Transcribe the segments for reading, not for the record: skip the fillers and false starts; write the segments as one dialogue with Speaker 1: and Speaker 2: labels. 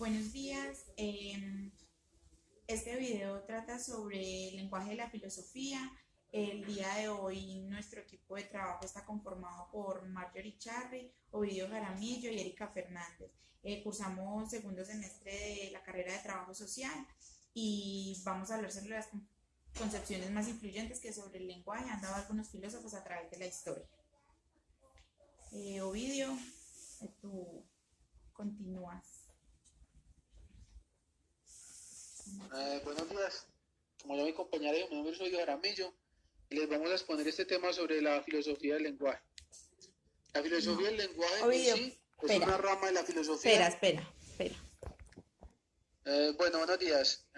Speaker 1: Buenos días. Este video trata sobre el lenguaje de la filosofía. El día de hoy nuestro equipo de trabajo está conformado por Marjorie Charri, Ovidio Jaramillo y Erika Fernández. Cursamos segundo semestre de la carrera de trabajo social y vamos a hablar sobre las concepciones más influyentes que sobre el lenguaje han dado algunos filósofos a través de la historia. Ovidio, tú continúas.
Speaker 2: Buenos días, como ya mi compañera dijo, mi nombre es Ovidio Jaramillo y les vamos a exponer este tema sobre la filosofía del lenguaje. La filosofía del lenguaje en
Speaker 1: Ovidio,
Speaker 2: sí es
Speaker 1: espera,
Speaker 2: una rama de la filosofía.
Speaker 1: espera.
Speaker 2: Buenos días.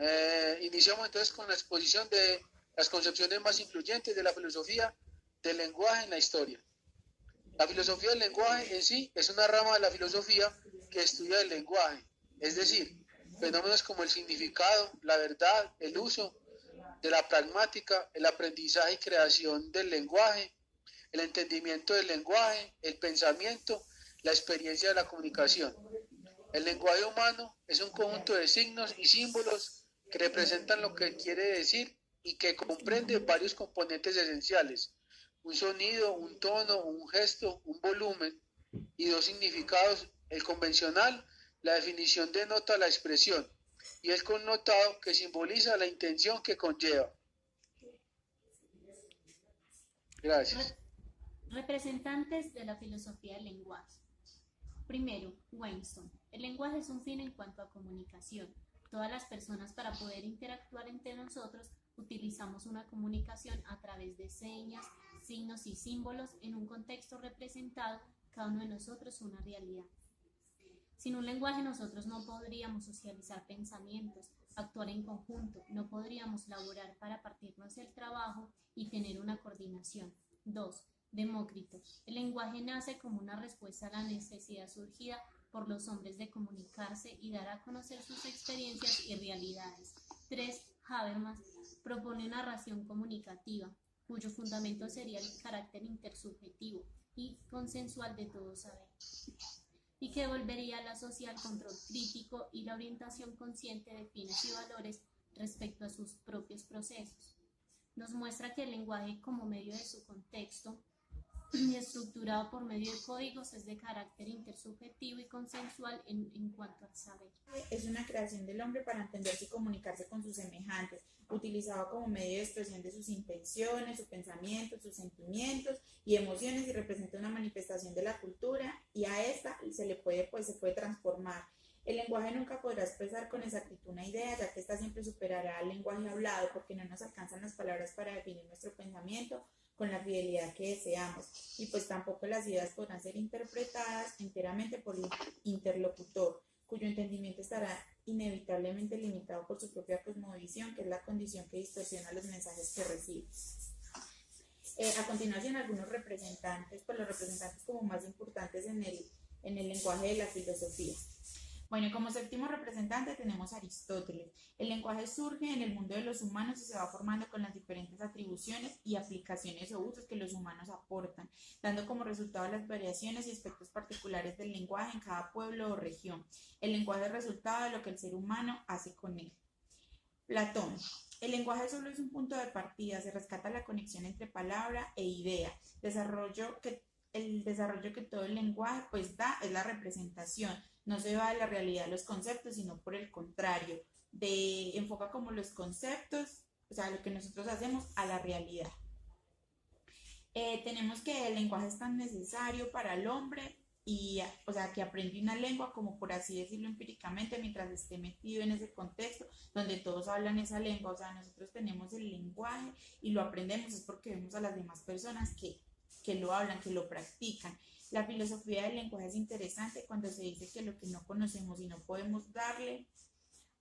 Speaker 2: Iniciamos entonces con la exposición de las concepciones más influyentes de la filosofía del lenguaje en la historia. La filosofía del lenguaje en sí es una rama de la filosofía que estudia el lenguaje, es decir, fenómenos como el significado, la verdad, el uso de la pragmática, el aprendizaje y creación del lenguaje, el entendimiento del lenguaje, el pensamiento, la experiencia de la comunicación. El lenguaje humano es un conjunto de signos y símbolos que representan lo que quiere decir y que comprende varios componentes esenciales: un sonido, un tono, un gesto, un volumen y dos significados: el convencional, la definición denota la expresión, y el connotado, que simboliza la intención que conlleva. Gracias.
Speaker 3: Representantes de la filosofía del lenguaje. Primero, Winston. El lenguaje es un fin en cuanto a comunicación. Todas las personas, para poder interactuar entre nosotros, utilizamos una comunicación a través de señas, signos y símbolos en un contexto representado, cada uno de nosotros una realidad. Sin un lenguaje nosotros no podríamos socializar pensamientos, actuar en conjunto, no podríamos laborar para partirnos el trabajo y tener una coordinación. 2. Demócrito. El lenguaje nace como una respuesta a la necesidad surgida por los hombres de comunicarse y dar a conocer sus experiencias y realidades. 3. Habermas propone una narración comunicativa, cuyo fundamento sería el carácter intersubjetivo y consensual de todo saber, y que devolvería a la social control crítico y la orientación consciente de fines y valores respecto a sus propios procesos. Nos muestra que el lenguaje, como medio de su contexto y estructurado por medio de códigos, es de carácter intersubjetivo y consensual en cuanto al saber.
Speaker 1: Es una creación del hombre para entenderse y comunicarse con sus semejantes, utilizado como medio de expresión de sus intenciones, sus pensamientos, sus sentimientos y emociones, y representa una manifestación de la cultura, y a esta se puede transformar. El lenguaje nunca podrá expresar con exactitud una idea, ya que ésta siempre superará al lenguaje hablado, porque no nos alcanzan las palabras para definir nuestro pensamiento con la fidelidad que deseamos, y pues tampoco las ideas podrán ser interpretadas enteramente por el interlocutor, cuyo entendimiento estará inevitablemente limitado por su propia cosmovisión, que es la condición que distorsiona los mensajes que recibe. A continuación, algunos representantes, pues los representantes como más importantes en el lenguaje de la filosofía. Bueno, como séptimo representante tenemos a Aristóteles. El lenguaje surge en el mundo de los humanos y se va formando con las diferentes atribuciones y aplicaciones o usos que los humanos aportan, dando como resultado las variaciones y aspectos particulares del lenguaje en cada pueblo o región. El lenguaje es resultado de lo que el ser humano hace con él. Platón. El lenguaje solo es un punto de partida, se rescata la conexión entre palabra e idea. El desarrollo que todo el lenguaje pues da es la representación. No se va de la realidad de los conceptos, sino por el contrario, enfoca como los conceptos, o sea, lo que nosotros hacemos a la realidad. Tenemos que el lenguaje es tan necesario para el hombre, y, o sea, que aprende una lengua, como por así decirlo empíricamente, mientras esté metido en ese contexto donde todos hablan esa lengua. O sea, nosotros tenemos el lenguaje y lo aprendemos es porque vemos a las demás personas que lo hablan, que lo practican. La filosofía del lenguaje es interesante cuando se dice que lo que no conocemos y no podemos darle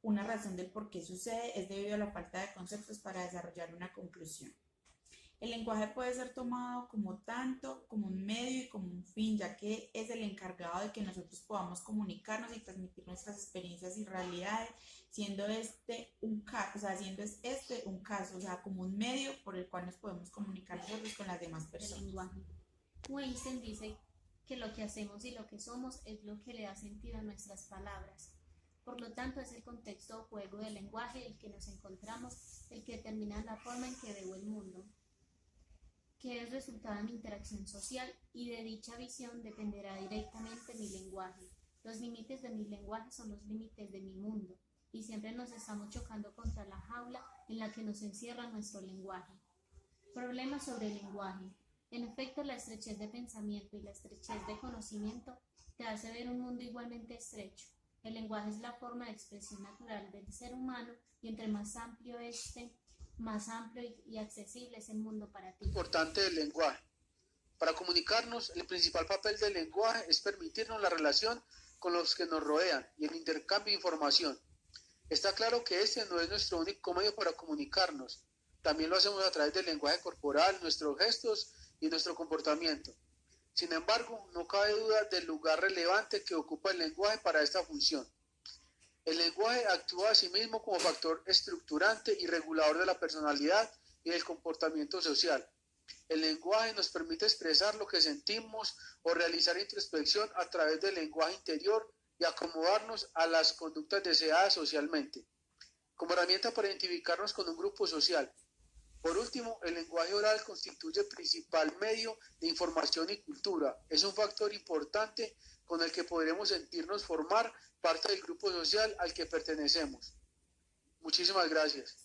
Speaker 1: una razón del por qué sucede es debido a la falta de conceptos para desarrollar una conclusión. El lenguaje puede ser tomado como tanto, como un medio y como un fin, ya que es el encargado de que nosotros podamos comunicarnos y transmitir nuestras experiencias y realidades, siendo este un caso, o sea, como un medio por el cual nos podemos comunicar nosotros con las demás personas.
Speaker 3: El lenguaje. Winston dice que lo que hacemos y lo que somos es lo que le da sentido a nuestras palabras. Por lo tanto, es el contexto o juego del lenguaje el que nos encontramos, el que determina la forma en que veo el mundo, que es resultado de mi interacción social, y de dicha visión dependerá directamente mi lenguaje. Los límites de mi lenguaje son los límites de mi mundo, y siempre nos estamos chocando contra la jaula en la que nos encierra nuestro lenguaje. Problemas sobre el lenguaje. En efecto, la estrechez de pensamiento y la estrechez de conocimiento te hace ver un mundo igualmente estrecho. El lenguaje es la forma de expresión natural del ser humano, y entre más amplio y accesible es el mundo para ti.
Speaker 2: Importante del lenguaje. Para comunicarnos, el principal papel del lenguaje es permitirnos la relación con los que nos rodean y el intercambio de información. Está claro que este no es nuestro único medio para comunicarnos. También lo hacemos a través del lenguaje corporal, nuestros gestos y nuestro comportamiento. Sin embargo, no cabe duda del lugar relevante que ocupa el lenguaje para esta función. El lenguaje actúa asimismo como factor estructurante y regulador de la personalidad y del comportamiento social. El lenguaje nos permite expresar lo que sentimos o realizar introspección a través del lenguaje interior y acomodarnos a las conductas deseadas socialmente, como herramienta para identificarnos con un grupo social. Por último, el lenguaje oral constituye el principal medio de información y cultura. Es un factor importante con el que podremos sentirnos formar parte del grupo social al que pertenecemos. Muchísimas gracias.